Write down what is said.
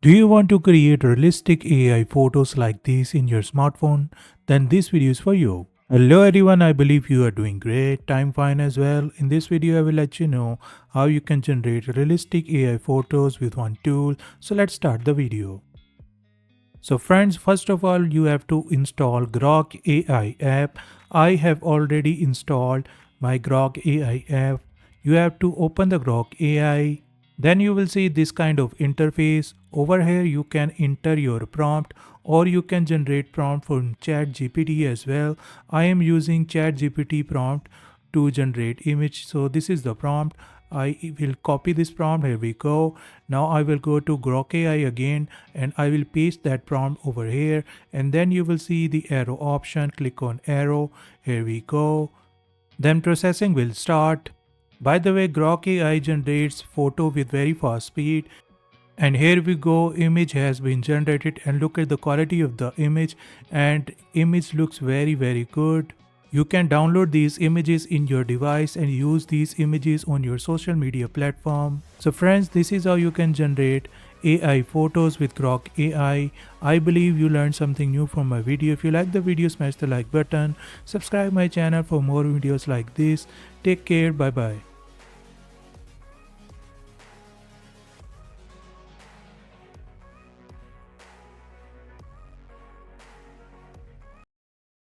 Do you want to create realistic AI photos like this in your smartphone? Then this video is for you. Hello everyone, I believe you are doing great. I'm fine as well. In this video, I will let you know how you can generate realistic AI photos with one tool. So let's start the video. So friends, first of all, you have to install Grok AI app. I have already installed my Grok AI app. You have to open the Grok AI. Then you will see this kind of interface. Over here you can enter your prompt or you can generate prompt from ChatGPT as well. I am using ChatGPT prompt to generate image. So this is the prompt. I will copy this prompt. Here we go. Now I will go to Grok AI again and I will paste that prompt over here, and then you will see the arrow option. Click on arrow. Here we go. Then processing will start. By the way, Grok AI generates photo with very fast speed. And here we go, image has been generated and look at the quality of the image, and image looks very good. You can download these images in your device and use these images on your social media platform. So friends, this is how you can generate AI photos with Grok AI. I believe you learned something new from my video. If you like the video, smash the like button. Subscribe my channel for more videos like this. Take care. Bye bye.